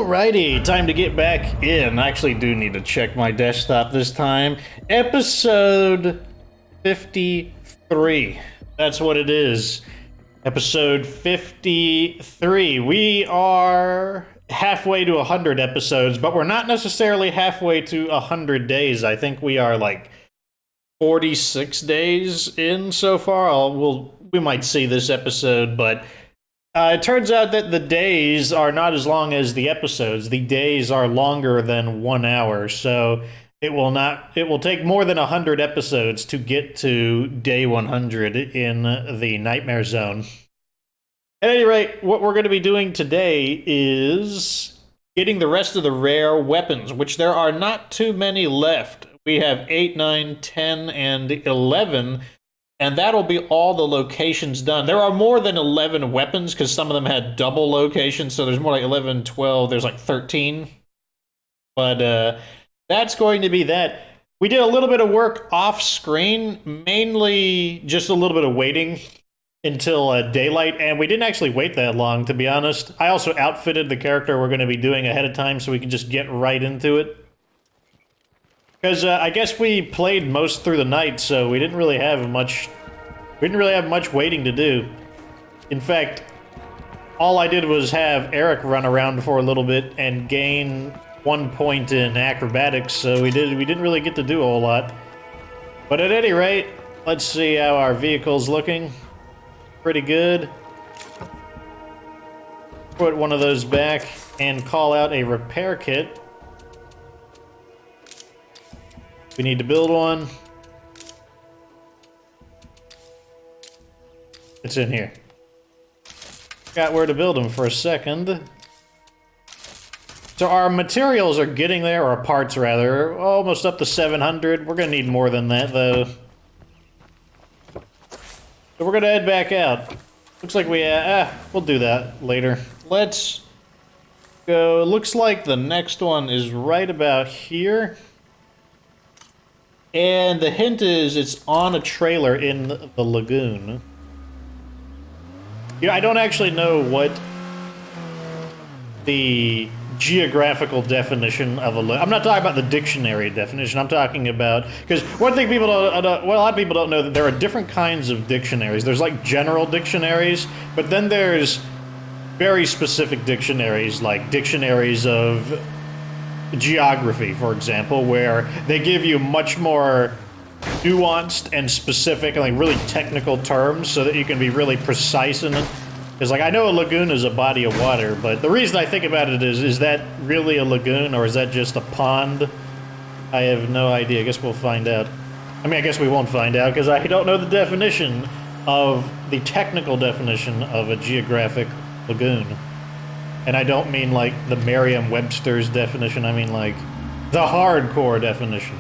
Alrighty, time to get back in. I actually do need to check my desktop this time. Episode 53. That's what it is. Episode 53. We are halfway to 100 episodes, but we're not necessarily halfway to 100 days. I think we are like 46 days in so far. We might see this episode, but it turns out that the days are not as long as the episodes. The days are longer than 1 hour, so it will take more than 100 episodes to get to day 100 in the Nightmare Zone. At any rate, what we're going to be doing today is getting the rest of the rare weapons, which there are not too many left. We have 8, 9, 10, and 11, and that'll be all the locations done. There are more than 11 weapons, because some of them had double locations, so there's more like 11, 12, there's like 13. But that's going to be that. We did a little bit of work off-screen, mainly just a little bit of waiting until daylight, and we didn't actually wait that long, to be honest. I also outfitted the character we're going to be doing ahead of time so we can just get right into it. Because I guess we played most through the night, so we didn't really have much waiting to do. In fact, all I did was have Eric run around for a little bit and gain 1 point in acrobatics, so we didn't really get to do a whole lot. But at any rate, let's see how our vehicle's looking. Pretty good. Put one of those back and call out a repair kit. We need to build one. It's in here. Got where to build them for a second. So our materials are getting there, or parts rather, almost up to 700. We're gonna need more than that though. So we're gonna head back out. Looks like we'll do that later. Let's go. Looks like the next one is right about here. And the hint is it's on a trailer in the lagoon. Yeah, I don't actually know what the geographical definition of a lagoon. I'm not talking about the dictionary definition. I'm talking about, because one thing people don't, well, a lot of people don't know that there are different kinds of dictionaries. There's like general dictionaries, but then there's very specific dictionaries, like dictionaries of geography, for example, where they give you much more nuanced and specific and like really technical terms so that you can be really precise in it. Because like I know a lagoon is a body of water, but the reason I think about it is that really a lagoon or is that just a pond? I have no idea. I guess we'll find out. I mean, I guess we won't find out because I don't know the definition of the technical definition of a geographic lagoon. And I don't mean like the Merriam-Webster's definition, I mean like the hardcore definition.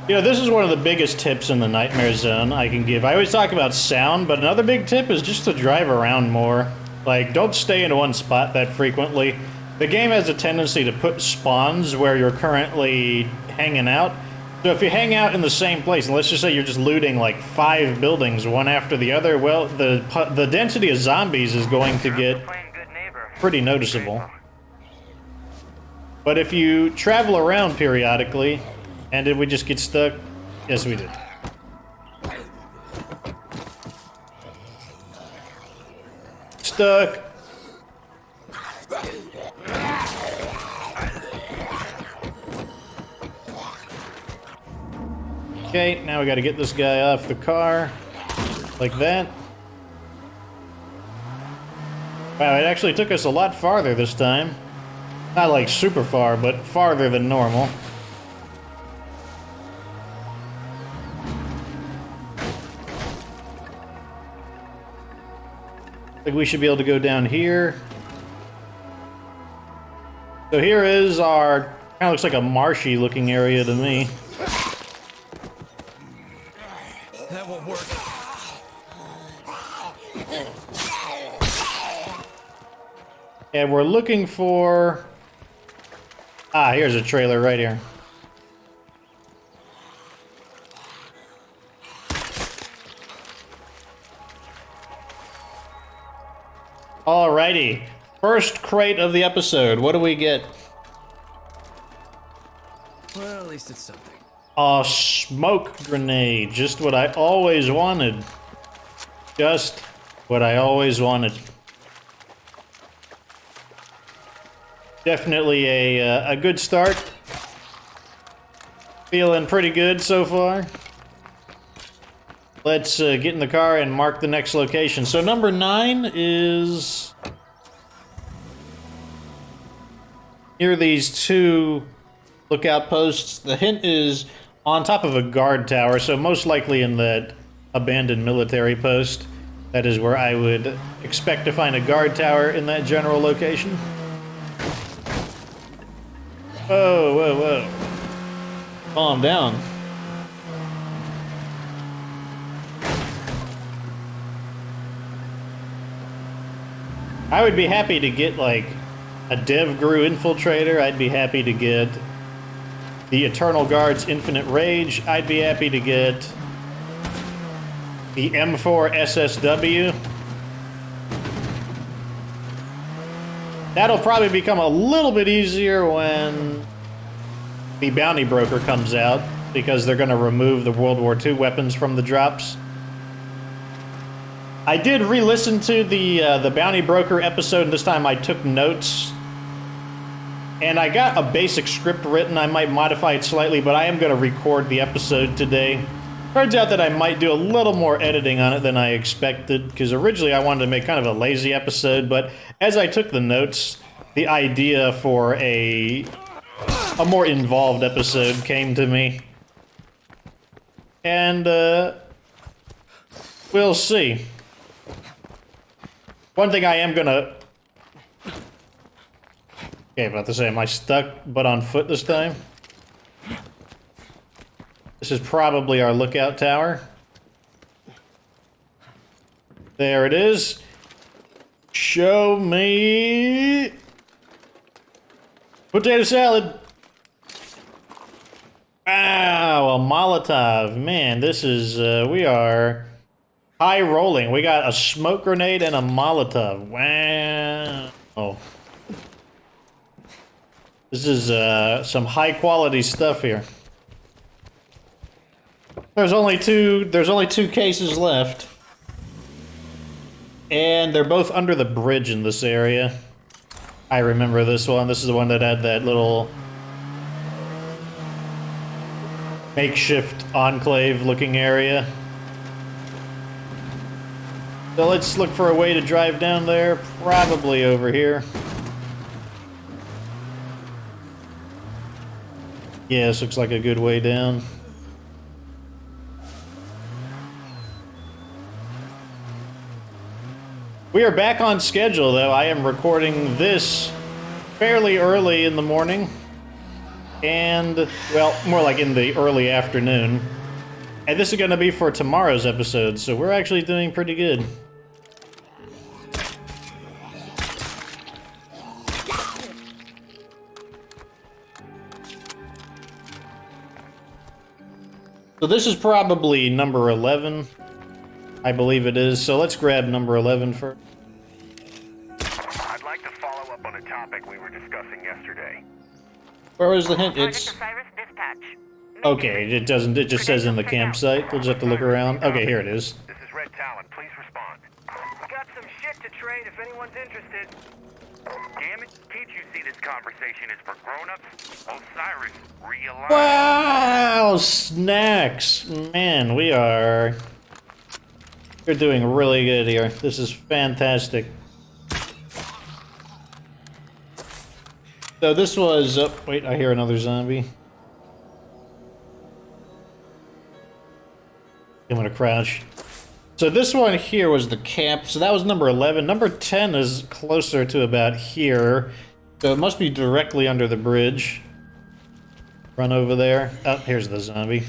You know, this is one of the biggest tips in the Nightmare Zone I can give. I always talk about sound, but another big tip is just to drive around more. Like, don't stay in one spot that frequently. The game has a tendency to put spawns where you're currently hanging out. So if you hang out in the same place, and let's just say you're just looting like 5 buildings one after the other, well, the density of zombies is going to get pretty noticeable. But if you travel around periodically, and did we just get stuck? Yes, we did. Stuck. Okay, now we gotta get this guy off the car. Like that. Wow, it actually took us a lot farther this time. Not like super far, but farther than normal. I think we should be able to go down here. So here is our, kind of looks like a marshy looking area to me. That won't work. And we're looking for... Ah, here's a trailer right here. Alrighty. First crate of the episode. What do we get? Well, at least it's something. A smoke grenade. Just what I always wanted. Just what I always wanted. Definitely a good start. Feeling pretty good so far. Let's get in the car and mark the next location. So number 9 is near these 2 lookout posts. The hint is on top of a guard tower, so most likely in that abandoned military post. That is where I would expect to find a guard tower in that general location. Whoa, whoa, whoa. Calm down. I would be happy to get, like, a DevGru Infiltrator. I'd be happy to get the Eternal Guard's Infinite Rage. I'd be happy to get the M4 SSW. That'll probably become a little bit easier when the Bounty Broker comes out, because they're going to remove the World War II weapons from the drops. I did re-listen to the Bounty Broker episode, and this time I took notes. And I got a basic script written. I might modify it slightly, but I am going to record the episode today. Turns out that I might do a little more editing on it than I expected, because originally I wanted to make kind of a lazy episode, but as I took the notes, the idea for a more involved episode came to me. And, we'll see. One thing I am gonna... Okay, about to say, am I stuck but on foot this time? This is probably our lookout tower. There it is. Show me... potato salad! Wow, a Molotov. Man, this is, we are high rolling. We got a smoke grenade and a Molotov. Wow. Oh. This is, some high quality stuff here. There's only two cases left. And they're both under the bridge in this area. I remember this one. This is the one that had that little makeshift enclave looking area. So let's look for a way to drive down there. Probably over here. Yeah, this looks like a good way down. We are back on schedule, though. I am recording this fairly early in the morning. And, well, more like in the early afternoon. And this is going to be for tomorrow's episode, so we're actually doing pretty good. So this is probably number 11. I believe it is, so let's grab number 11 first. I'd like to follow up on a topic we were discussing yesterday. Where was the hint? It's... Osiris dispatch. Okay, it doesn't, it just says in the campsite. We'll just have to look around. Okay, here it is. This is Red Talon. Please respond. Got some shit to trade if anyone's interested. Damn it. Can't you see this conversation is for grown-ups? Osiris, realign. Wow, snacks. Man, we're doing really good here. This is fantastic. So this was, oh, wait, I hear another zombie. I'm gonna crouch. So this one here was the camp, so that was number 11. Number 10 is closer to about here. So it must be directly under the bridge. Run over there. Oh, here's the zombie.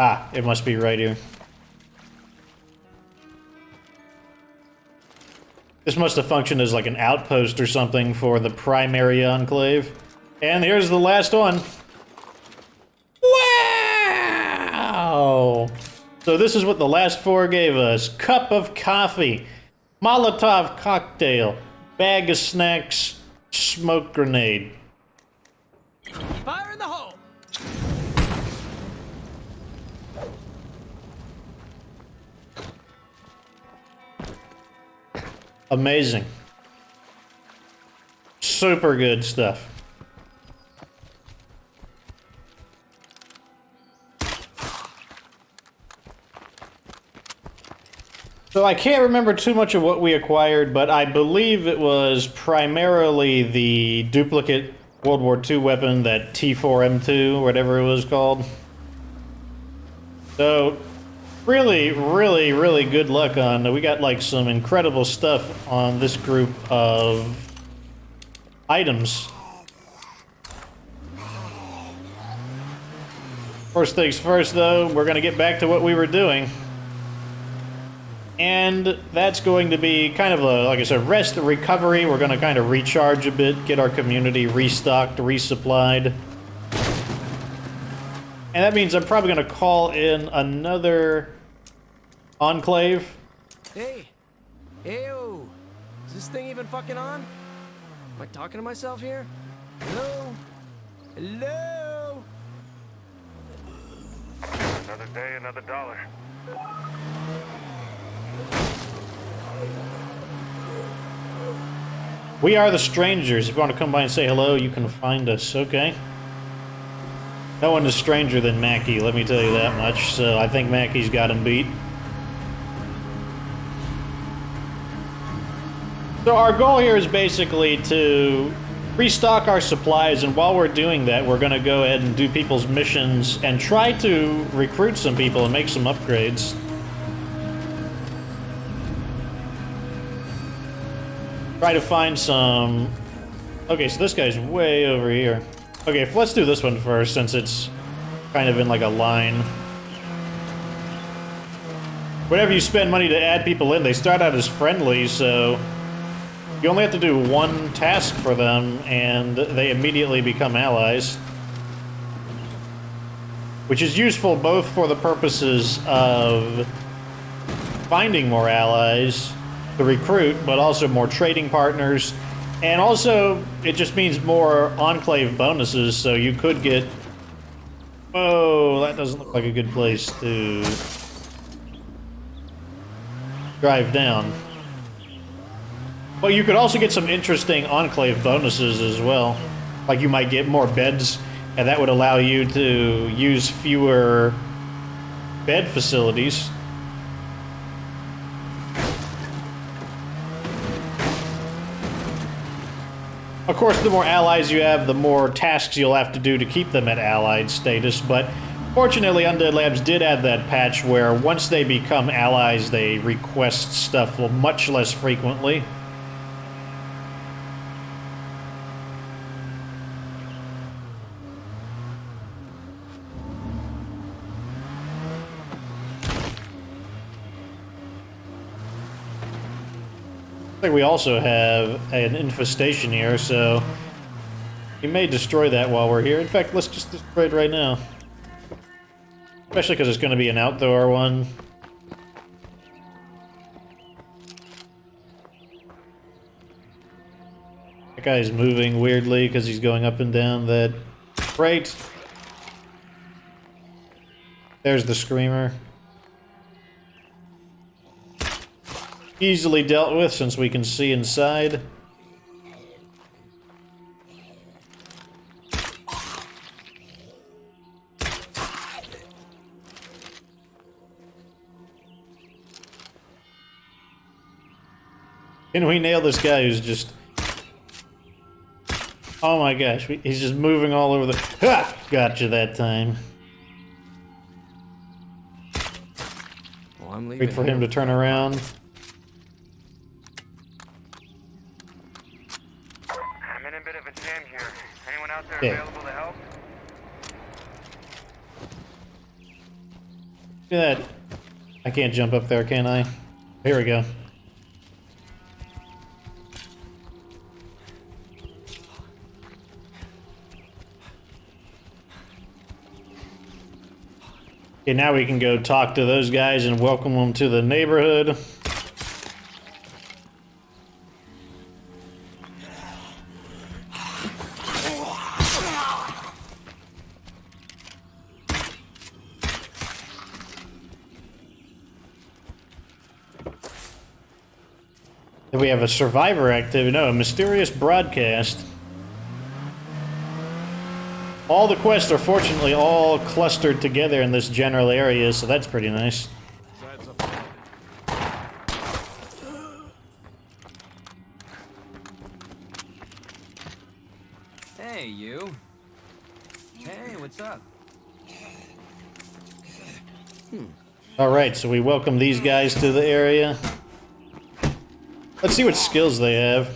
Ah, it must be right here. This must have functioned as like an outpost or something for the primary enclave. And here's the last one. Wow! So this is what the last 4 gave us. Cup of coffee, Molotov cocktail, bag of snacks, smoke grenade. Fire in the hole! Amazing. Super good stuff. So I can't remember too much of what we acquired, but I believe it was primarily the duplicate World War II weapon, that T4M2, whatever it was called. So, really, really, really good luck on. We got like some incredible stuff on this group of items. First things first, though, we're gonna get back to what we were doing. And that's going to be kind of a, like I said, rest and recovery. We're going to kind of recharge a bit, get our community restocked, resupplied. And that means I'm probably going to call in another enclave. Hey! Ew! Is this thing even fucking on? Am I talking to myself here? Hello? Hello? Another day, another dollar. We are the strangers. If you want to come by and say hello, you can find us, okay? No one is stranger than Mackie, let me tell you that much. So I think Mackie's got him beat. So our goal here is basically to restock our supplies, and while we're doing that, we're going to go ahead and do people's missions and try to recruit some people and make some upgrades. Try to find some... Okay, so this guy's way over here. Okay, let's do this one first, since it's kind of in like a line. Whenever you spend money to add people in, they start out as friendly, so... You only have to do one task for them, and they immediately become allies. Which is useful both for the purposes of finding more allies to recruit, but also more trading partners. And also, it just means more enclave bonuses, so you could get... Oh, that doesn't look like a good place to drive down. But you could also get some interesting enclave bonuses as well. Like you might get more beds, and that would allow you to use fewer bed facilities. Of course, the more allies you have, the more tasks you'll have to do to keep them at allied status, but fortunately, Undead Labs did add that patch where once they become allies, they request stuff much less frequently. I think we also have an infestation here, so we may destroy that while we're here. In fact, let's just destroy it right now. Especially because it's going to be an outdoor one. That guy's moving weirdly because he's going up and down that crate. There's the screamer. Easily dealt with since we can see inside. Can we nail this guy who's just... Oh my gosh, he's just moving all over the... Ha! Gotcha that time. Well, I'm leaving. Wait for him to turn around. I'm in a bit of a jam here. Anyone out there Yeah. available to help? Look at that. I can't jump up there, can I? Here we go. Okay, now we can go talk to those guys and welcome them to the neighborhood. Then we have a survivor activity. No, a mysterious broadcast. All the quests are fortunately all clustered together in this general area, so that's pretty nice. Hey, you. Hey, what's up? Alright, so we welcome these guys to the area. Let's see what skills they have.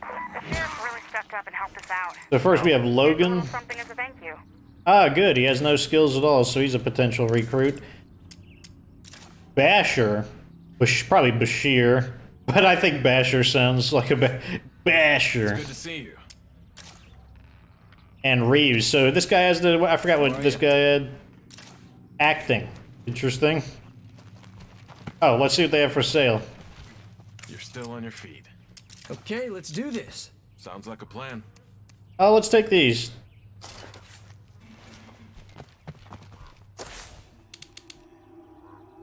The sheriff really stepped up and helped us out. So first we have Here's a Logan. little something as a thank you. Ah, good. He has no skills at all, so he's a potential recruit. Basher. Probably Bashir. But I think Basher sounds like a Basher. Good to see you. And Reeves. So this guy has the... I forgot what this guy had. Acting. Interesting. Oh, let's see what they have for sale. You're still on your feet. Okay, let's do this. Sounds like a plan. Oh, let's take these.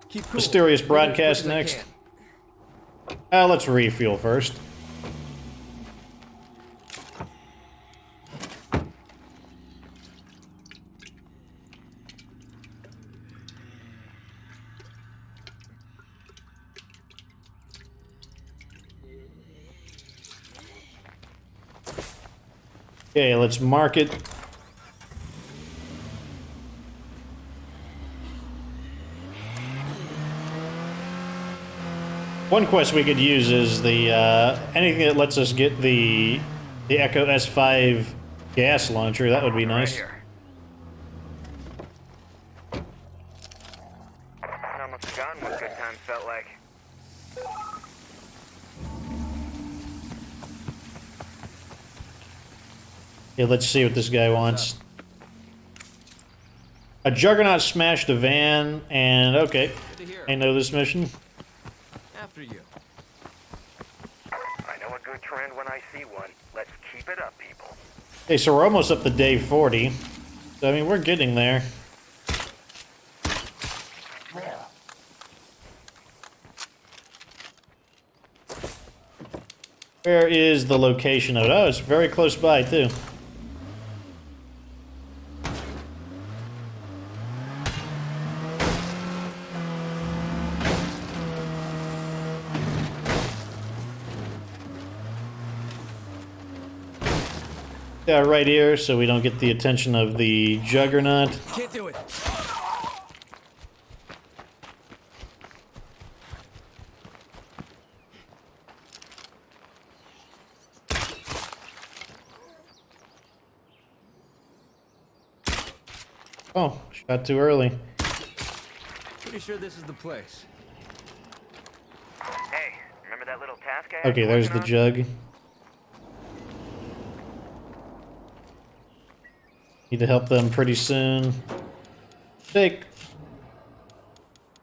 Keep cool. Mysterious Move as broadcast quick as I next. can. Let's refuel first. Okay, let's mark it. One quest we could use is the anything that lets us get the Echo S5 gas launcher. That would be nice. Right here. I almost forgotten what good times felt like. Yeah, let's see what this guy wants. A Juggernaut smashed a van, and okay, Good to hear. I know this mission. After you. I know a good trend when I see one. Let's keep it up, people. Okay, so we're almost up to day 40. So, I mean, we're getting there. Where is the location of it? Oh, it's very close by, too. Yeah, right here, so we don't get the attention of the Juggernaut. Can't do it. Oh, shot too early. Pretty sure this is the place. Hey, remember that little task I had Okay, you there's the working on? jug. Need to help them pretty soon. Take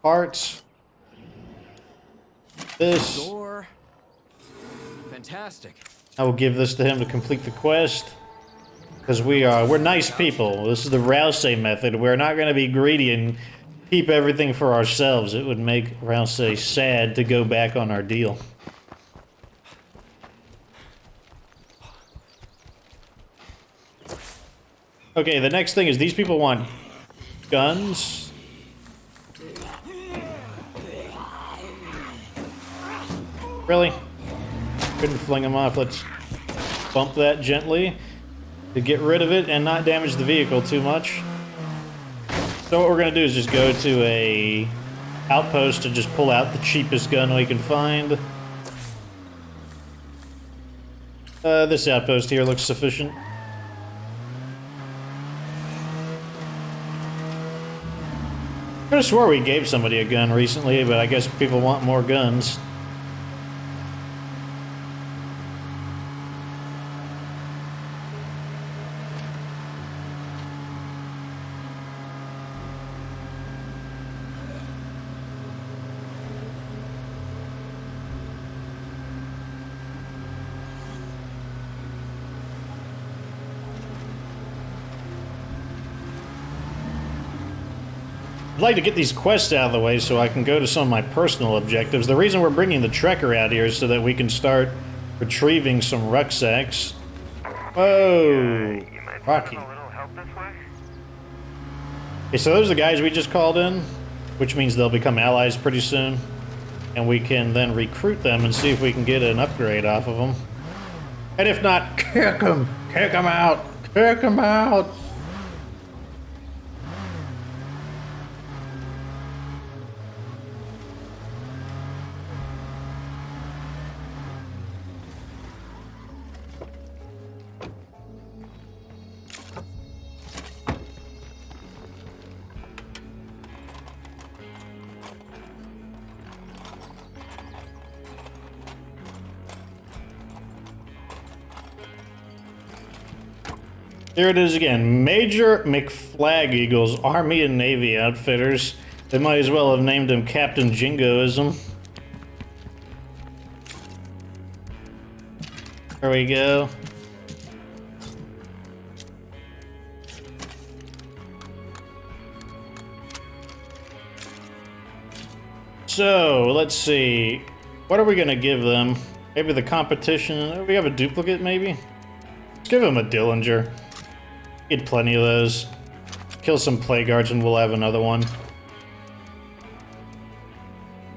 parts. This. Door. Fantastic. I will give this to him to complete the quest. Because we're nice people. This is the Rousey method. We're not going to be greedy and keep everything for ourselves. It would make Rousey sad to go back on our deal. Okay, the next thing is these people want guns. Really? Couldn't fling them off. Let's bump that gently to get rid of it and not damage the vehicle too much. So what we're going to do is just go to a outpost and just pull out the cheapest gun we can find. This outpost here looks sufficient. I could have swore we gave somebody a gun recently, but I guess people want more guns. I'd like to get these quests out of the way so I can go to some of my personal objectives. The reason we're bringing the Trekker out here is so that we can start retrieving some rucksacks. Whoa, You might Rocky. a little help this way? Okay, so those are the guys we just called in, which means they'll become allies pretty soon. And we can then recruit them and see if we can get an upgrade off of them. And if not, kick them! Kick them out! Kick them out! There it is again. Major McFlag Eagles, Army and Navy outfitters. They might as well have named him Captain Jingoism. There we go. So, let's see. What are we gonna give them? Maybe the competition. We have a duplicate, maybe? Let's give them a Dillinger. Get plenty of those. Kill some plague guards and we'll have another one.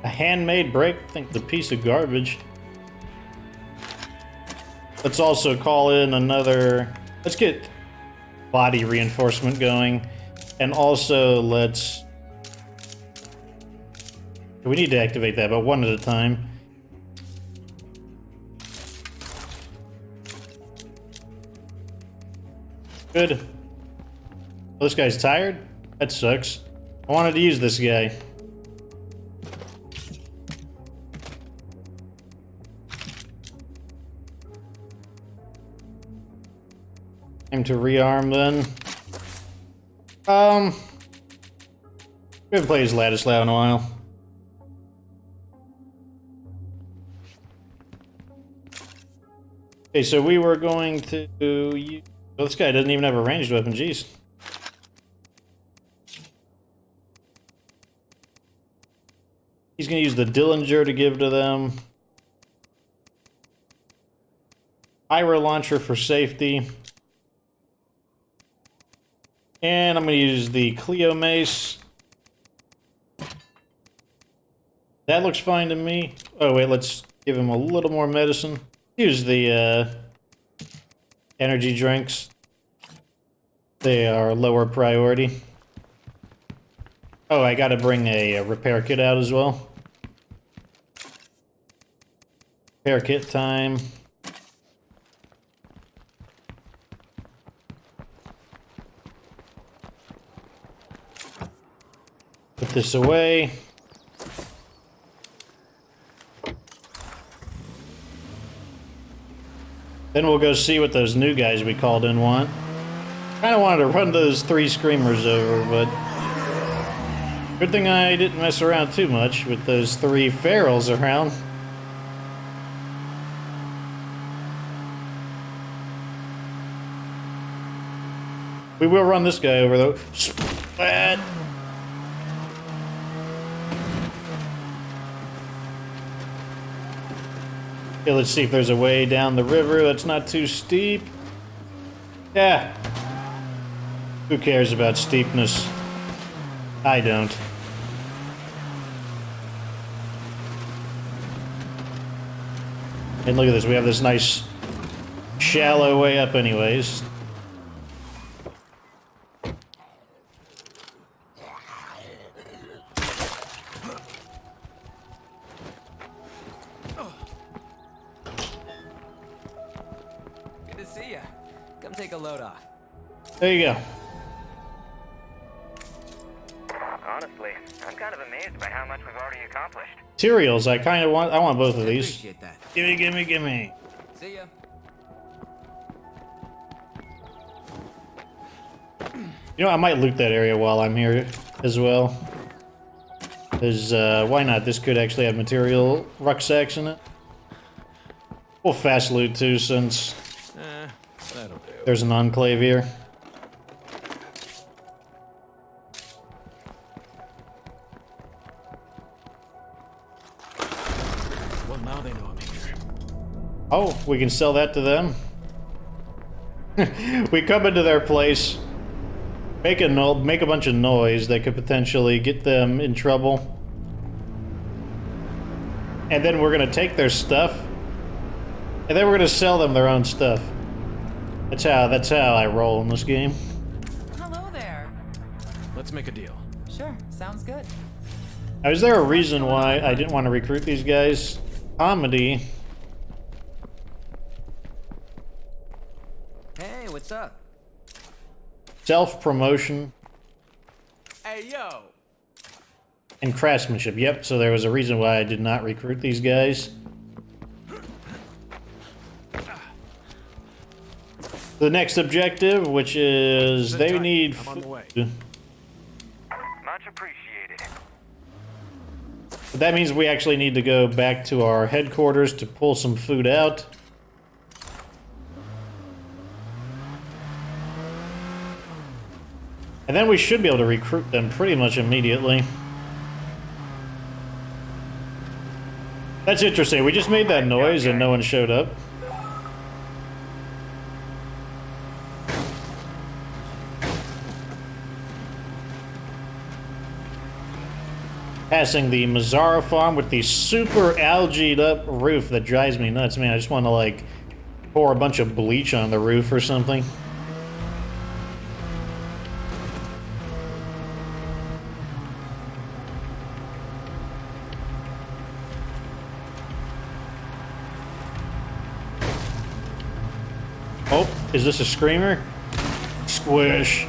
A handmade brake? I think the piece of garbage. Let's also call in another... Let's get body reinforcement going. And also let's... We need to activate that, but one at a time. Good. Well, this guy's tired? That sucks. I wanted to use this guy. Time to rearm then. We haven't played as Ladislaw in a while. Okay, so we were going to use... Well, this guy doesn't even have a ranged weapon, jeez. He's gonna use the Dillinger to give to them. Ira launcher for safety. And I'm gonna use the Cleo mace. That looks fine to me. Oh wait, let's give him a little more medicine. Use the energy drinks. They are lower priority. Oh, I gotta bring a repair kit out as well. Repair kit time. Put this away. Then we'll go see what those new guys we called in want. Kinda wanted to run those 3 screamers over, but... Good thing I didn't mess around too much with those 3 ferals around. We will run this guy over though. Splat! Okay, let's see if there's a way down the river that's not too steep. Yeah. Who cares about steepness? I don't. And look at this, we have this nice shallow way up anyways. Good to see ya. Come take a load off. There you go. Honestly, I'm kind of amazed by how much we've already accomplished. Materials, I want both of these. Appreciate that. Gimme, gimme, gimme. See ya. You know, I might loot that area while I'm here as well. Because, why not? This could actually have material rucksacks in it. We'll fast loot too, since That'll do. there's an enclave here. Oh, we can sell that to them. We come into their place, make a bunch of noise that could potentially get them in trouble, and then we're gonna take their stuff, and then we're gonna sell them their own stuff. That's how I roll in this game. Hello there. Let's make a deal. Sure, sounds good. Now, is there a reason why I didn't want to recruit these guys? Comedy. Hey, what's up? Self-promotion. Hey, yo! And craftsmanship. Yep, so there was a reason why I did not recruit these guys. The next objective, which is they need I'm on the way. food. Much appreciated. But that means we actually need to go back to our headquarters to pull some food out. And then we should be able to recruit them pretty much immediately. That's interesting. We just made that noise and no one showed up. Passing the Mazzara farm with the super algaed up roof that drives me nuts, man. I just want to like pour a bunch of bleach on the roof or something. Oh, is this a screamer? Squish.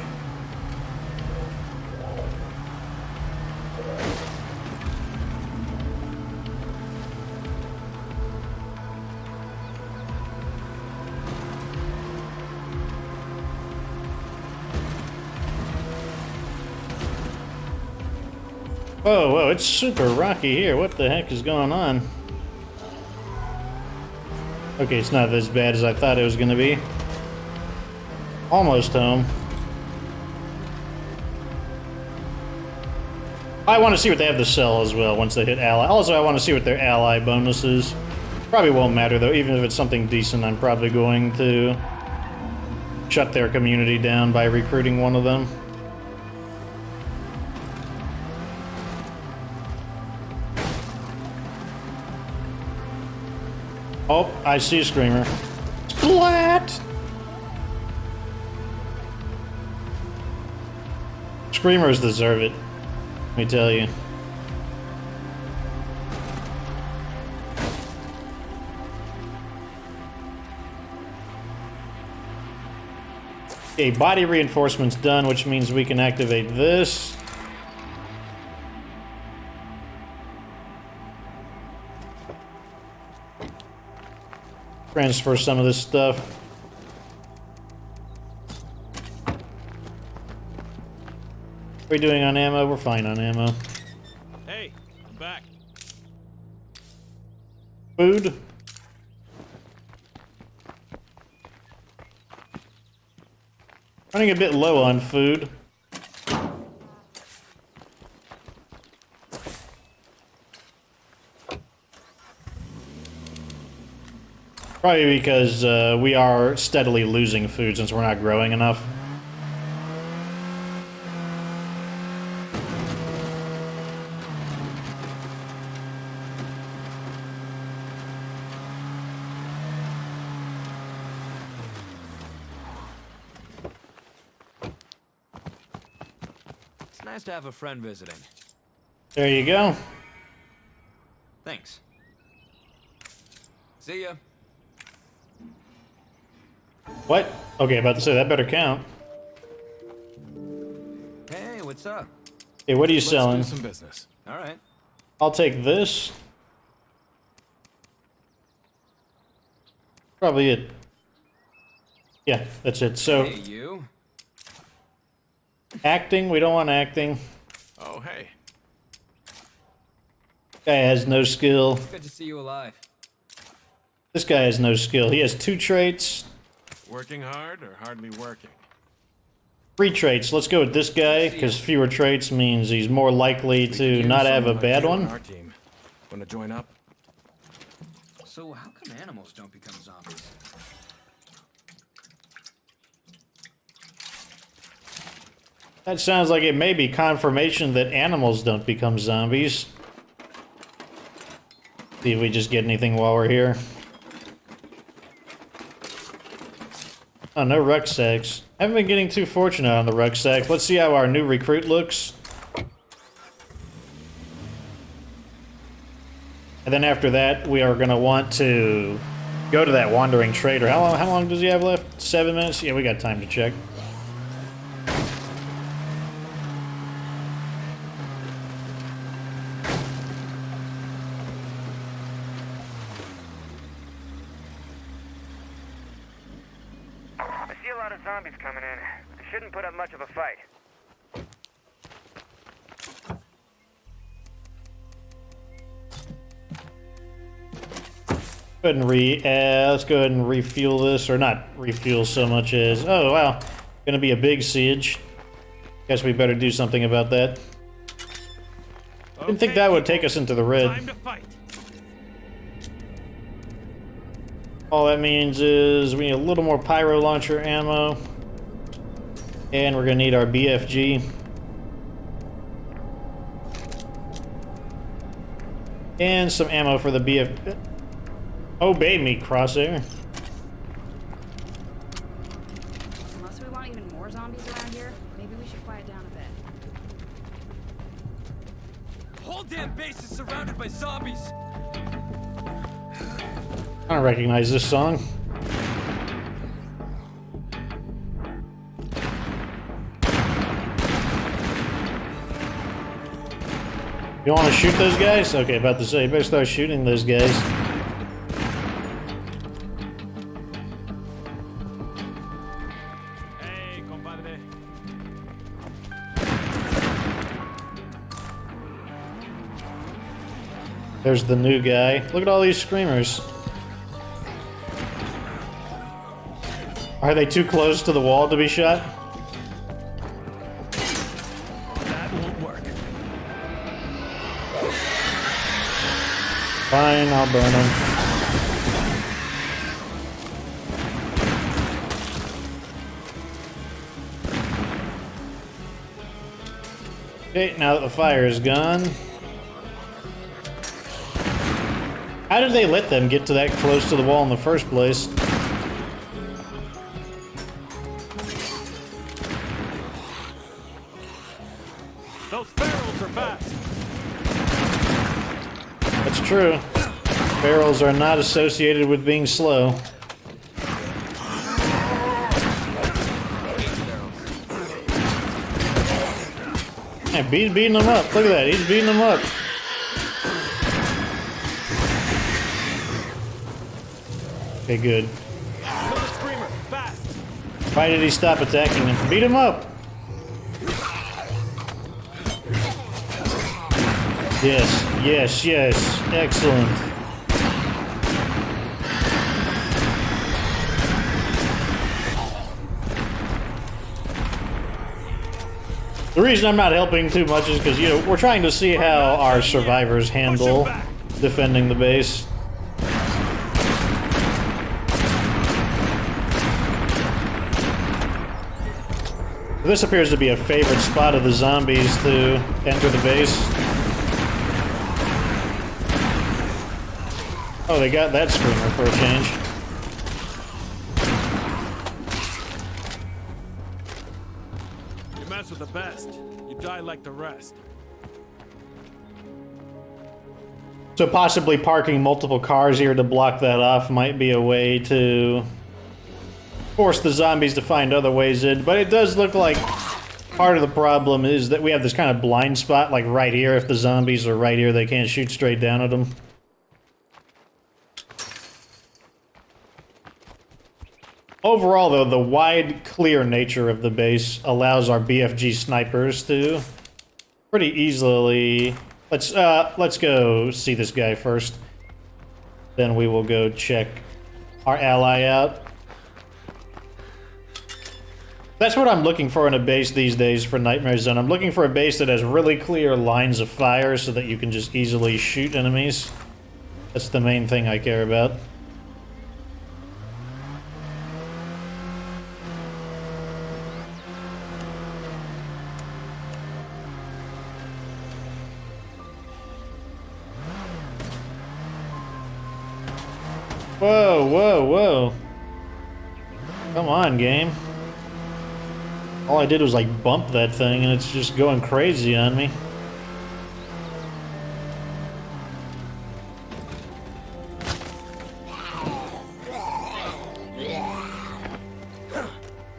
Whoa, whoa, it's super rocky here. What the heck is going on? Okay, it's not as bad as I thought it was gonna be. Almost home. I want to see what they have to sell as well once they hit ally. Also, I want to see what their ally bonus is. Probably won't matter though, even if it's something decent, I'm probably going to shut their community down by recruiting one of them. Oh, I see a screamer. Splat! Screamers deserve it, let me tell you. Okay, body reinforcement's done, which means we can activate this. Transfer some of this stuff. What are we doing on ammo? We're fine on ammo. Hey, I'm back. Food. Running a bit low on food. Probably because we are steadily losing food since we're not growing enough. It's nice to have a friend visiting. There you go. Thanks. See ya. What? Okay, about to say that better count. Hey, what's up? Okay, what are you Let's selling? do some business. All right. I'll take this. Probably it. Yeah, that's it. So, Hey, you. acting, we don't want acting. Oh, hey. Guy has no skill. Good to see you alive. This guy has no skill. He has 2 traits. Working hard or hardly working? 3 traits. Let's go with this guy, because fewer traits means he's more likely to not have a bad one. Our team. Want to join up? So how come animals don't become zombies? That sounds like it may be confirmation that animals don't become zombies. See if we just get anything while we're here. Oh, no rucksacks. Haven't been getting too fortunate on the rucksack. Let's see how our new recruit looks. And then after that, we are going to want to go to that wandering trader. How long does he have left? 7 minutes? Yeah, we got time to check. I see a lot of zombies coming in. They shouldn't put up much of a fight. Go ahead and let's go ahead and refuel this, or not refuel so much as, oh wow, gonna be a big siege. Guess we better do something about that. Didn't think that would take us into the red. Time to fight. All that means is we need a little more pyro launcher ammo, and we're gonna need our BFG. And some ammo for the BF. Obey me, Crosshair. Unless we want even more zombies around here, maybe we should quiet down a bit. Whole damn base is surrounded by zombies. I don't recognize this song. You want to shoot those guys? Okay, about to say, better start shooting those guys. Hey, compadre. There's the new guy. Look at all these screamers. Are they too close to the wall to be shot? That won't work. Fine, I'll burn them. Okay, now that the fire is gone. How did they let them get to that close to the wall in the first place? Those barrels are fast. That's true. Barrels are not associated with being slow. Yeah, he's beating them up. Look at that. He's beating them up. Okay, good. Another screamer, fast. Why did he stop attacking him? Beat him up! Yes, yes, yes. Excellent. The reason I'm not helping too much is because, you know, we're trying to see how our survivors handle defending the base. This appears to be a favorite spot of the zombies to enter the base. Oh, they got that screamer for a change. You mess with the best, you die like the rest. So possibly parking multiple cars here to block that off might be a way to force the zombies to find other ways in, but it does look like part of the problem is that we have this kind of blind spot, like right here. If the zombies are right here, they can't shoot straight down at them. Overall, though, the wide, clear nature of the base allows our BFG snipers to pretty easily... Let's go see this guy first. Then we will go check our ally out. That's what I'm looking for in a base these days for Nightmare Zone. I'm looking for a base that has really clear lines of fire so that you can just easily shoot enemies. That's the main thing I care about. Whoa, whoa, whoa. Come on, game. All I did was like bump that thing and it's just going crazy on me.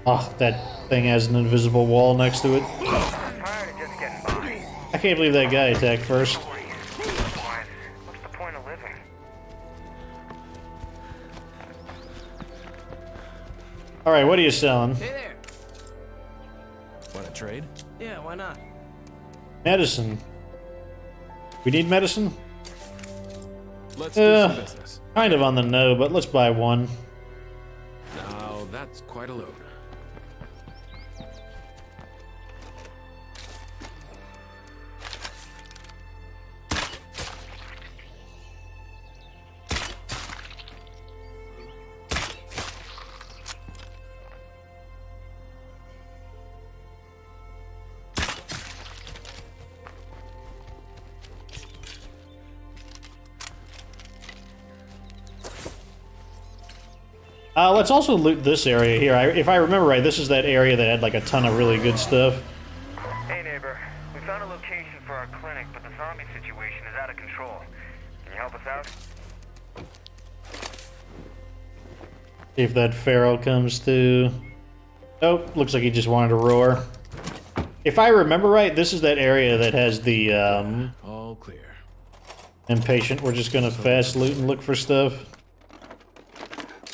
Oh, that thing has an invisible wall next to it. Tired of just getting by. I can't believe that guy attacked first. What's the point of living? Alright, what are you selling? Hey there. Want to trade? Yeah, why not? Medicine. We need medicine? Let's do some business. Kind of on the no, but let's buy one. Now, that's quite a load. Let's also loot this area here. If I remember right, this is that area that had like a ton of really good stuff. Hey neighbor, we found a location for our clinic, but the zombie situation is out of control. Can you help us out? See if that Pharaoh comes to... Nope, looks like he just wanted to roar. If I remember right, this is that area that has the, All clear. impatient. We're just gonna fast loot and look for stuff.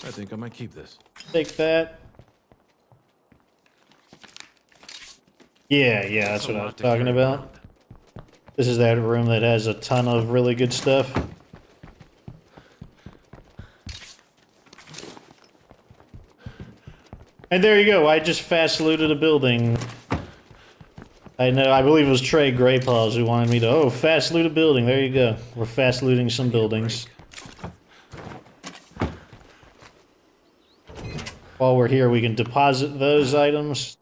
I think I might keep this. Take that. Yeah, that's what I was talking about. This is that room that has a ton of really good stuff. And there you go, I just fast looted a building. I know, I believe it was Trey Graypaws who wanted me to, fast loot a building, there you go. We're fast looting some buildings. While we're here, we can deposit those items.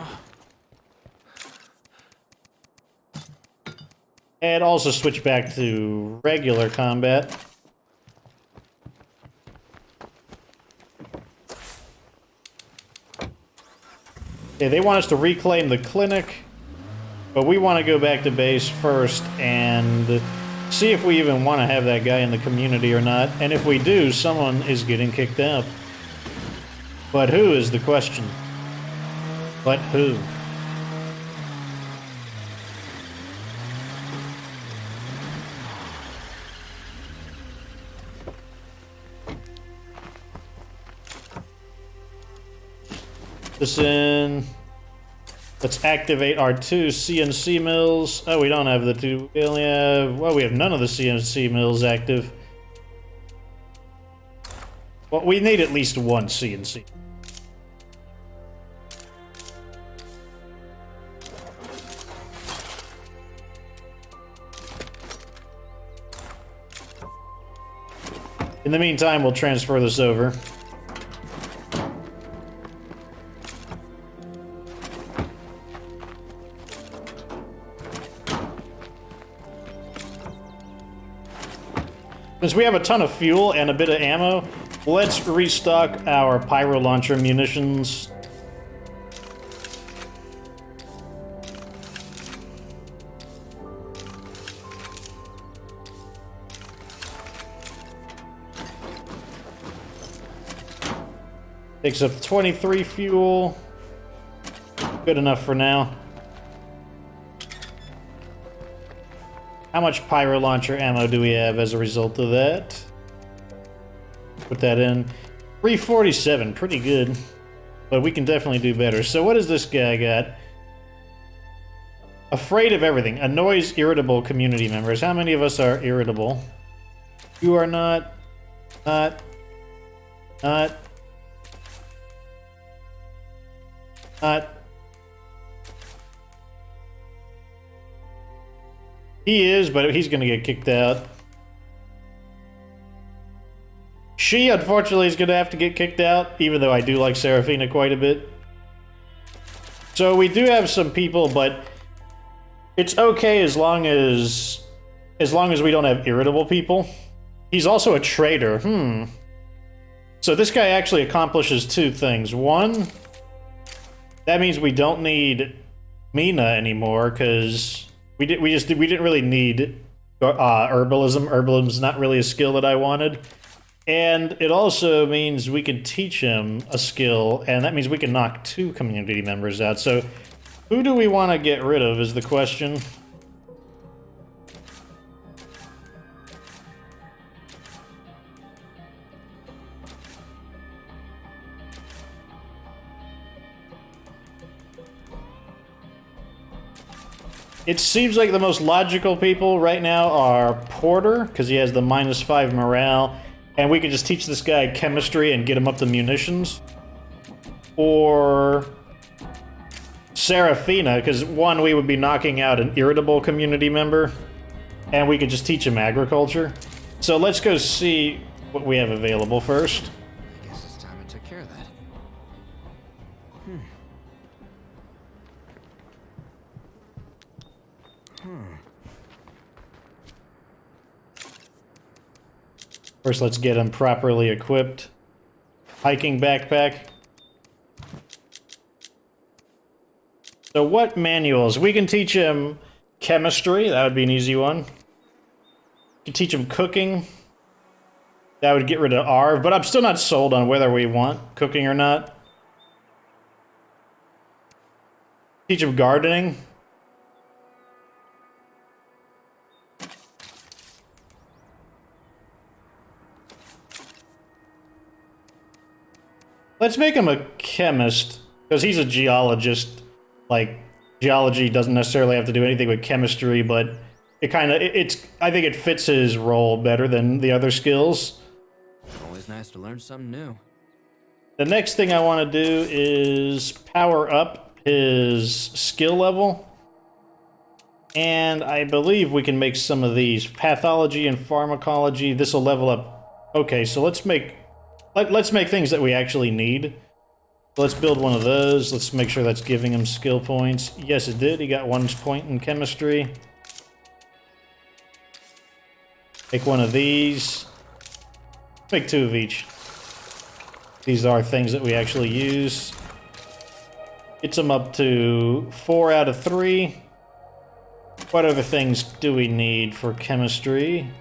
And also switch back to regular combat. Yeah, they want us to reclaim the clinic, but we want to go back to base first and see if we even want to have that guy in the community or not. And if we do, someone is getting kicked out. But who is the question? But who? Listen. Let's activate our 2 CNC mills. Oh, we don't have the 2. We only have... Well, we have none of the CNC mills active. Well, we need at least 1 CNC. In the meantime, we'll transfer this over. Since we have a ton of fuel and a bit of ammo, let's restock our pyro launcher munitions. Takes up 23 fuel. Good enough for now. How much pyro launcher ammo do we have as a result of that? Put that in. 347, pretty good. But we can definitely do better. So what does this guy got? Afraid of everything. Annoys irritable community members. How many of us are irritable? You are not. Not. He is, but he's gonna get kicked out. She, unfortunately, is going to have to get kicked out, even though I do like Serafina quite a bit. So we do have some people, but it's okay as long as we don't have irritable people. He's also a traitor. So this guy actually accomplishes two things. One, that means we don't need Mina anymore, because we didn't really need herbalism. Herbalism's not really a skill that I wanted. And it also means we can teach him a skill, and that means we can knock 2 community members out. So who do we want to get rid of is the question. It seems like the most logical people right now are Porter, because he has the -5 morale, and we could just teach this guy chemistry and get him up to munitions. Or Serafina, because one, we would be knocking out an irritable community member, and we could just teach him agriculture. So let's go see what we have available first. I guess it's time I took care of that. First, let's get him properly equipped. Hiking backpack. So what manuals? We can teach him chemistry. That would be an easy one. We can teach him cooking. That would get rid of R, but I'm still not sold on whether we want cooking or not. Teach him gardening. Let's make him a chemist, because he's a geologist. Like, geology doesn't necessarily have to do anything with chemistry, but it kind of, I think it fits his role better than the other skills. Always nice to learn something new. The next thing I want to do is power up his skill level. And I believe we can make some of these. Pathology and pharmacology, this will level up. Okay, so let's make things that we actually need. Let's build one of those. Let's make sure that's giving him skill points. Yes, it did. He got 1 point in chemistry. Make one of these. Make 2 of each. These are things that we actually use. Gets them up to 4 out of 3. What other things do we need for chemistry?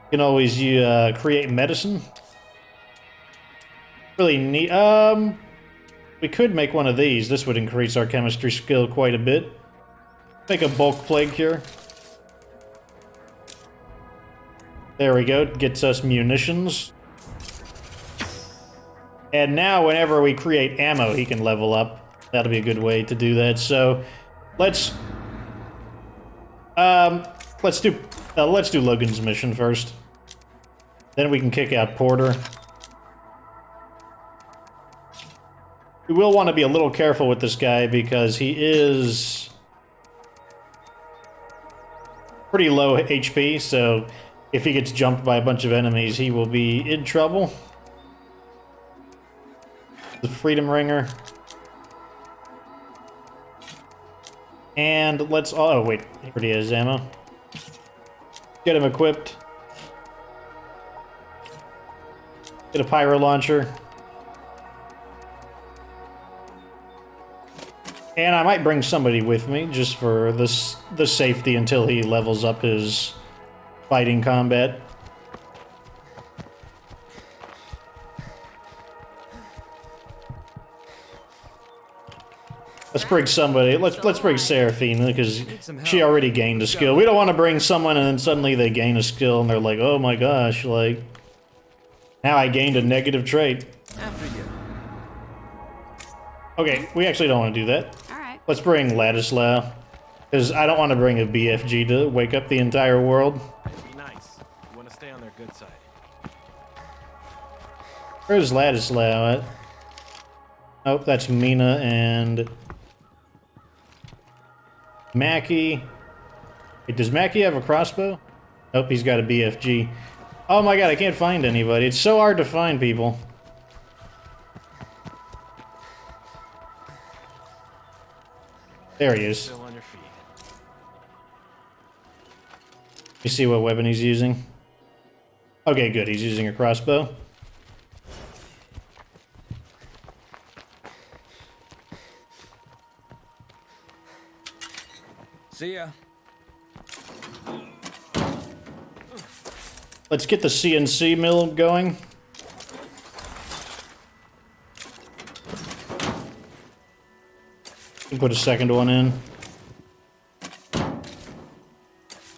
You can always create medicine. Really neat. We could make one of these. This would increase our chemistry skill quite a bit. Make a bulk plague cure. There we go. Gets us munitions. And now whenever we create ammo, he can level up. That'll be a good way to do that. So let's do Logan's mission first. Then we can kick out Porter. We will want to be a little careful with this guy because he is pretty low HP, so if he gets jumped by a bunch of enemies, he will be in trouble. The Freedom Ringer. And let's... Oh, wait. He already has ammo. Get him equipped. Get a pyro launcher. And I might bring somebody with me, just for the safety until he levels up his fighting combat. Let's bring somebody. Let's bring Serafina, because she already gained a skill. We don't want to bring someone and then suddenly they gain a skill and they're like, oh my gosh, like, now I gained a negative trait. After you. Okay, we actually don't want to do that. Alright. Let's bring Ladislaw, because I don't want to bring a BFG to wake up the entire world. Be nice. You want to stay on their good side. Where's Ladislaw at? Oh, that's Mina and Mackie. Wait, does Mackie have a crossbow? Oh, he's got a BFG. Oh my god, I can't find anybody. It's so hard to find people. There he is. Still on your feet. You see what weapon he's using? Okay, good. He's using a crossbow. See ya. Let's get the CNC mill going. Put a second one in.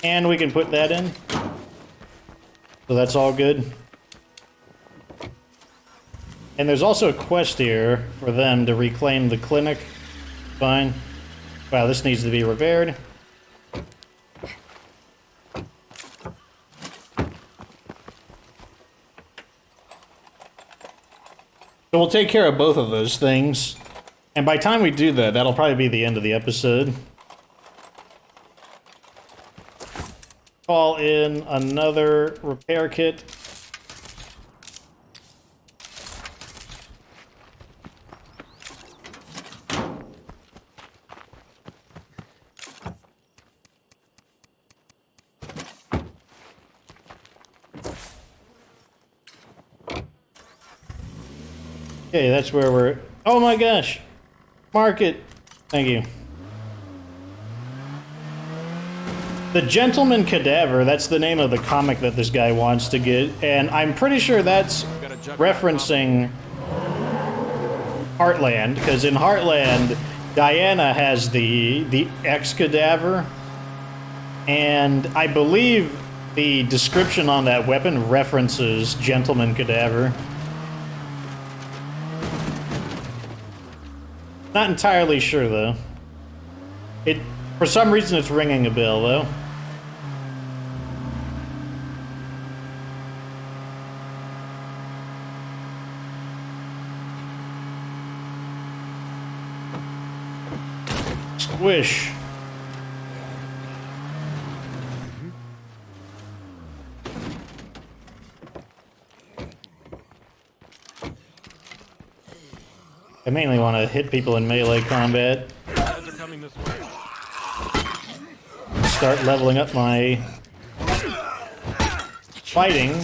And we can put that in. So that's all good. And there's also a quest here for them to reclaim the clinic. Fine. Wow, this needs to be repaired. So we'll take care of both of those things. And by the time we do that, that'll probably be the end of the episode. Call in another repair kit. Okay, that's where we're... Oh my gosh! Mark it! Thank you. The Gentleman Cadaver, that's the name of the comic that this guy wants to get, and I'm pretty sure that's referencing Heartland, because in Heartland, Diana has the X-Cadaver, and I believe the description on that weapon references Gentleman Cadaver. Not entirely sure, though. For some reason, it's ringing a bell, though. Squish. I mainly want to hit people in melee combat. Guys are coming this way. Start leveling up my fighting.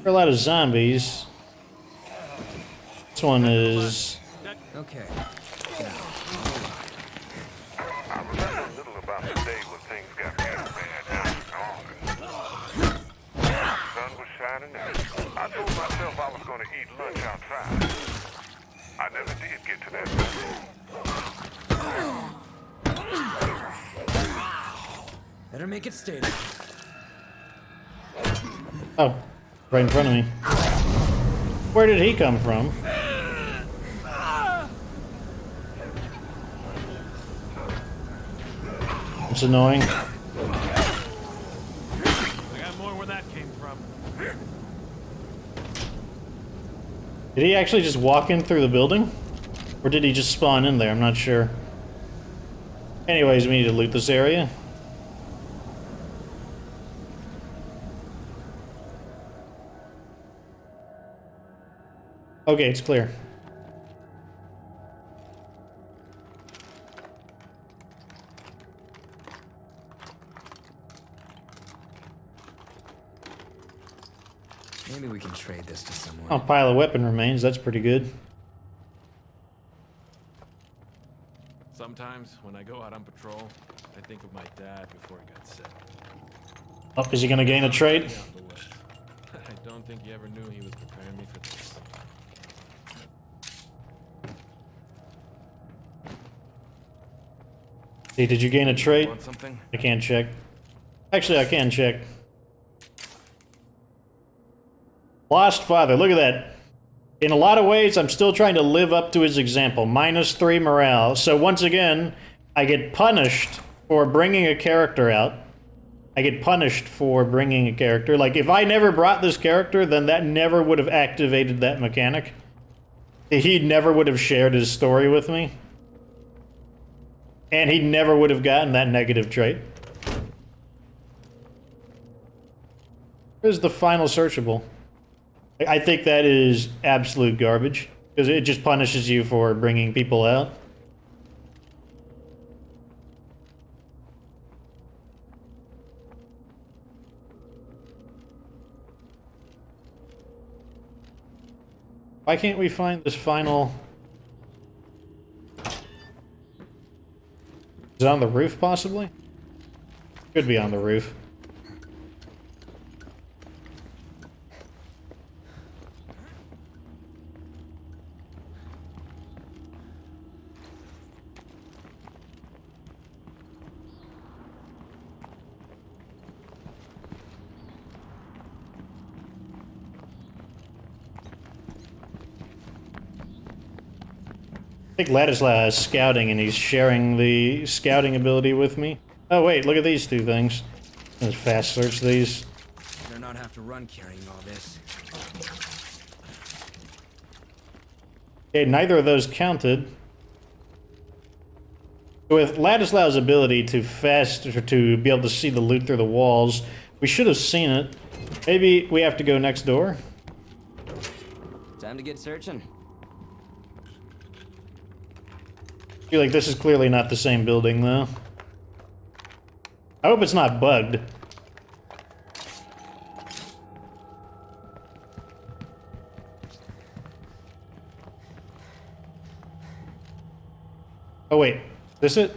There are a lot of zombies. This one is... Okay. I remember a little about the day when things got real bad down in August. The sun was shining and I told myself I was going to eat lunch outside. I never did get to that point. Better make it stay. Oh, right in front of me. Where did he come from? It's annoying. I got more where that came from. Did he actually just walk in through the building? Or did he just spawn in there? I'm not sure. Anyways, we need to loot this area. Okay, it's clear. Maybe we can trade this to someone. Oh, pile of weapon remains. That's pretty good. Sometimes, when I go out on patrol, I think of my dad before he got sick. Oh, is he gonna gain a trade? Out the woods. I don't think he ever knew he was preparing me for this. Hey, did you gain a trait? Want something? I can't check. Actually, I can check. Lost father, look at that. In a lot of ways, I'm still trying to live up to his example. -3 morale. So once again, I get punished for bringing a character out. I get punished for bringing a character. Like, if I never brought this character, then that never would have activated that mechanic. He never would have shared his story with me. And he never would have gotten that negative trait. Here's the final searchable. I think that is absolute garbage, because it just punishes you for bringing people out. Why can't we find this final... Is it on the roof, possibly? Could be on the roof. I think Ladislaw has scouting, and he's sharing the scouting ability with me. Oh wait, look at these two things. Let's fast search these. Better not have to run carrying all this. Okay, neither of those counted. With Ladislaw's ability to fast, or to be able to see the loot through the walls, we should have seen it. Maybe we have to go next door? Time to get searching. I feel like this is clearly not the same building, though. I hope it's not bugged. Oh wait, is this it?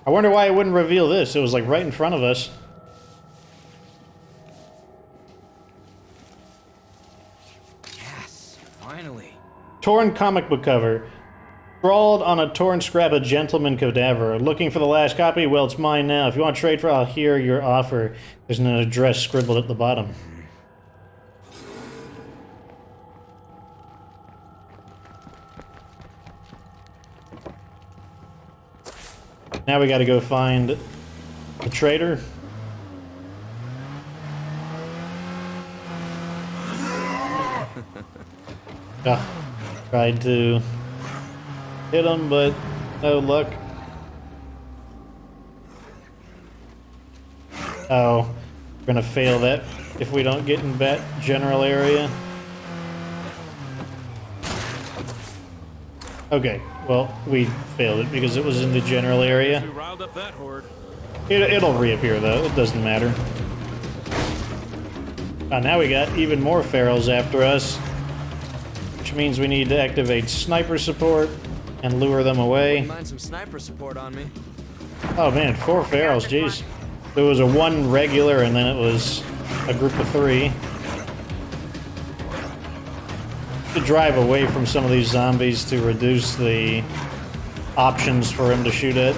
I wonder why it wouldn't reveal this. It was like right in front of us. Yes, finally. Torn comic book cover. Scrawled on a torn scrap, a gentleman cadaver. Looking for the last copy? Well, it's mine now. If you want to trade for it, I'll hear your offer. There's an address scribbled at the bottom. Now we gotta go find the trader. Tried to hit him, but no luck. Oh, we're gonna fail that if we don't get in that general area. Okay, well, we failed it because it was in the general area. We riled up that horde. It'll reappear though, it doesn't matter. Oh, now we got even more ferals after us, which means we need to activate sniper support and lure them away. Wouldn't mind some sniper support on me. Oh man, 4 ferals, jeez. There was a 1 regular and then it was a group of 3. To drive away from some of these zombies to reduce the options for him to shoot at.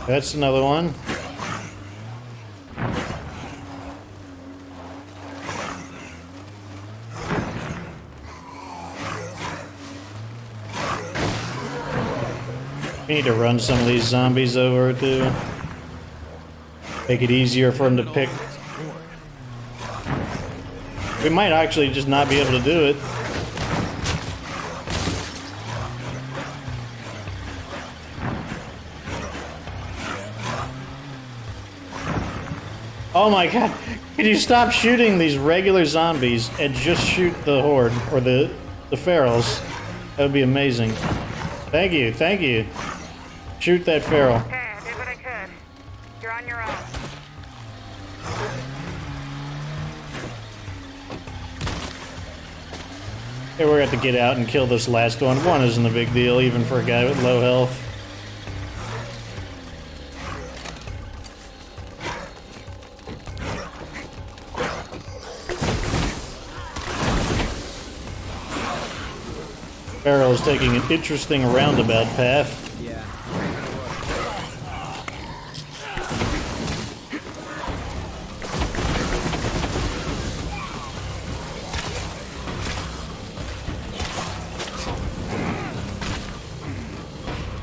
That's another one. We need to run some of these zombies over to make it easier for them to pick. We might actually just not be able to do it. Oh my god, can you stop shooting these regular zombies and just shoot the horde, or the ferals? That would be amazing. Thank you, thank you. Shoot that feral. Okay, I did what I could. You're on your own. Okay, we're going to get out and kill this last one. 1 isn't a big deal, even for a guy with low health. Barrel is taking an interesting roundabout path. Yeah.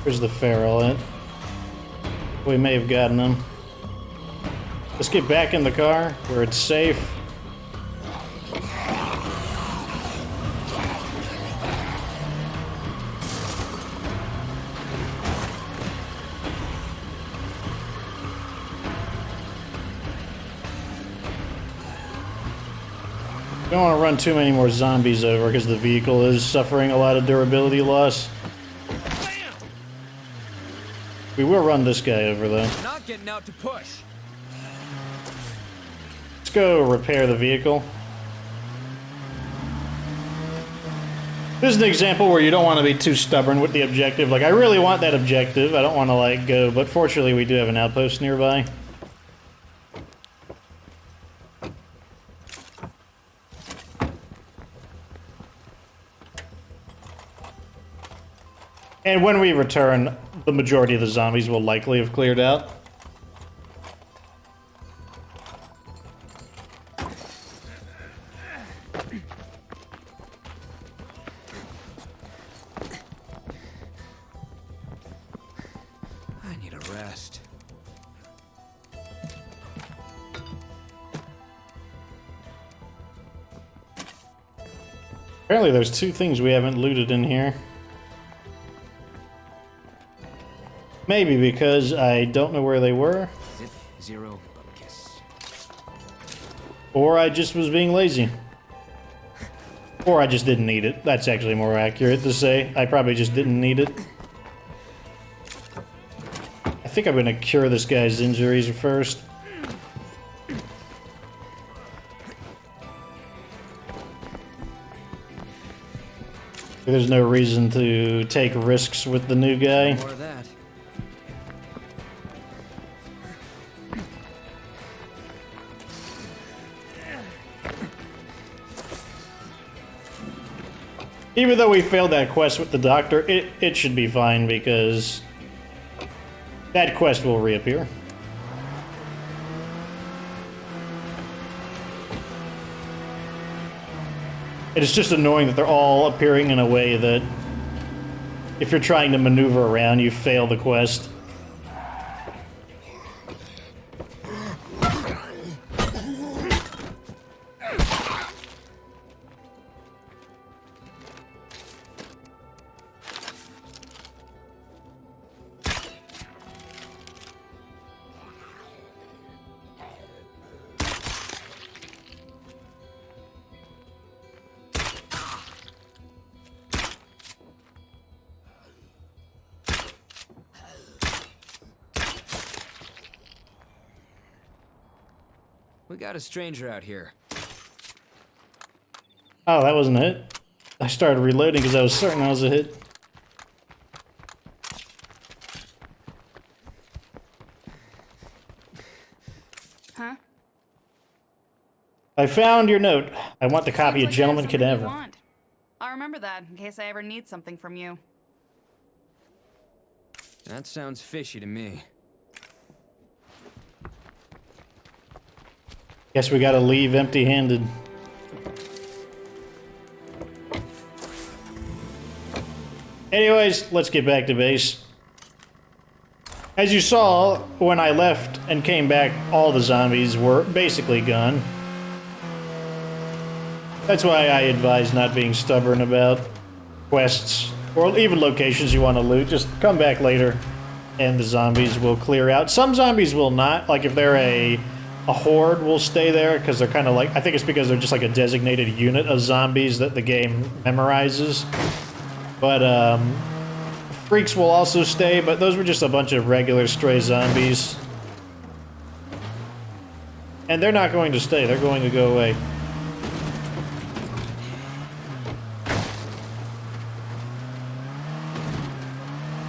Where's the Feral at? We may have gotten him. Let's get back in the car where it's safe. Don't want to run too many more zombies over because the vehicle is suffering a lot of durability loss. We will run this guy over though. Not getting out to push. Let's go repair the vehicle. This is an example where you don't want to be too stubborn with the objective. Like, I really want that objective. I don't want to, like, go, but fortunately we do have an outpost nearby. And when we return, the majority of the zombies will likely have cleared out. I need a rest. Apparently there's two things we haven't looted in here. Maybe because I don't know where they were. Zip, zero, kiss. Or I just was being lazy. Or I just didn't need it. That's actually more accurate to say. I probably just didn't need it. I think I'm gonna cure this guy's injuries first. There's no reason to take risks with the new guy. More of that. Even though we failed that quest with the doctor, it should be fine because that quest will reappear. It is just annoying that they're all appearing in a way that if you're trying to maneuver around, you fail the quest. We got a stranger out here. Oh, that wasn't a hit. I started reloading because I was certain that was a hit. Huh? I found your note. I want the copy of Seems like Gentleman there's something you Cadaver. want. I'll remember that in case I ever need something from you. That sounds fishy to me. Guess we gotta leave empty-handed. Anyways, let's get back to base. As you saw, when I left and came back, all the zombies were basically gone. That's why I advise not being stubborn about quests, or even locations you want to loot. Just come back later, and the zombies will clear out. Some zombies will not, like if they're a horde will stay there, because they're kind of like, I think it's because they're just like a designated unit of zombies that the game memorizes. But, freaks will also stay, but those were just a bunch of regular stray zombies. And they're not going to stay, they're going to go away.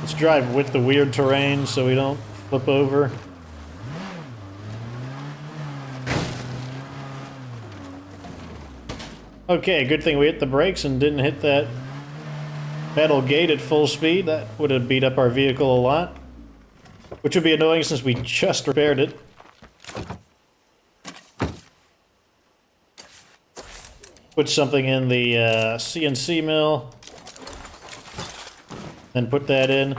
Let's drive with the weird terrain so we don't flip over. Okay, good thing we hit the brakes and didn't hit that metal gate at full speed. That would have beat up our vehicle a lot. Which would be annoying since we just repaired it. Put something in the CNC mill. Then put that in. As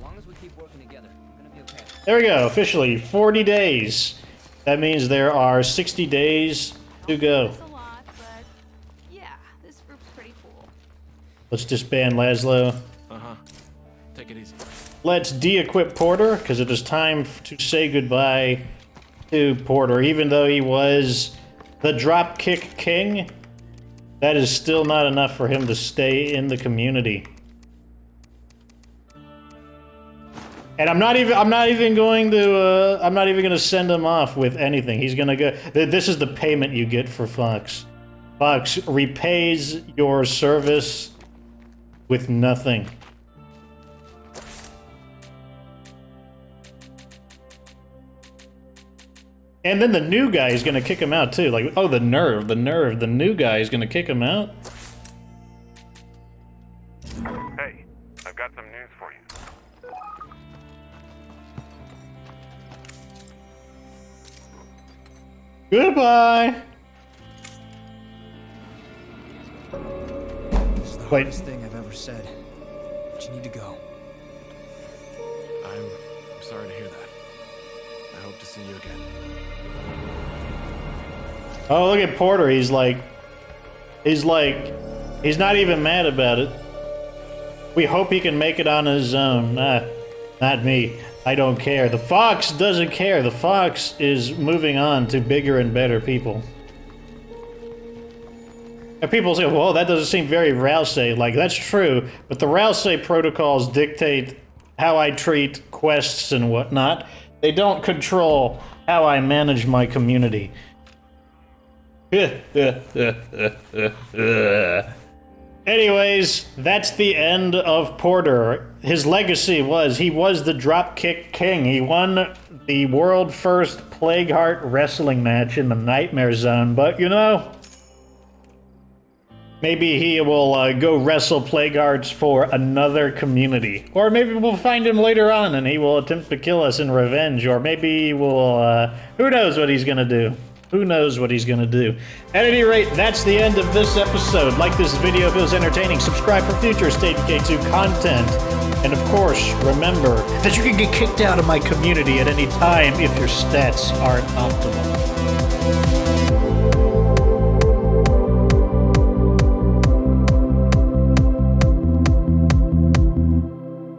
long as we keep working together, we're gonna be okay. There we go, officially 40 days. That means there are 60 days to go. It's a lot, but yeah, this group's pretty cool. Let's disband Laszlo. Uh-huh. Take it easy. Let's de-equip Porter, because it is time to say goodbye to Porter. Even though he was the dropkick king, that is still not enough for him to stay in the community. And I'm not even going to send him off with anything. He's gonna go. This is the payment you get for Fox. Fox repays your service with nothing. And then the new guy is gonna kick him out too. Like, oh, the nerve. The new guy is gonna kick him out. Hey, I've got some news for you. Goodbye. It's the Wait. hardest thing I've ever said. But you need to go. I'm sorry to hear that. I hope to see you again. Oh, look at Porter. He's not even mad about it. We hope he can make it on his own. Nah, not me. I don't care. The Fox doesn't care. The Fox is moving on to bigger and better people. And people say, well, that doesn't seem very Rousey. Like, that's true, but the Rousey protocols dictate how I treat quests and whatnot. They don't control how I manage my community. Anyways, that's the end of Porter. His legacy was he was the dropkick king. He won the world first Plague Heart wrestling match in the Nightmare Zone, but you know, maybe he will go wrestle Plague Hearts for another community. Or maybe we'll find him later on and he will attempt to kill us in revenge, or maybe we'll, who knows what he's gonna do. Who knows what he's gonna do. At any rate, that's the end of this episode. Like this video if it was entertaining. Subscribe for future State K2 content. And of course, remember that you can get kicked out of my community at any time if your stats aren't optimal.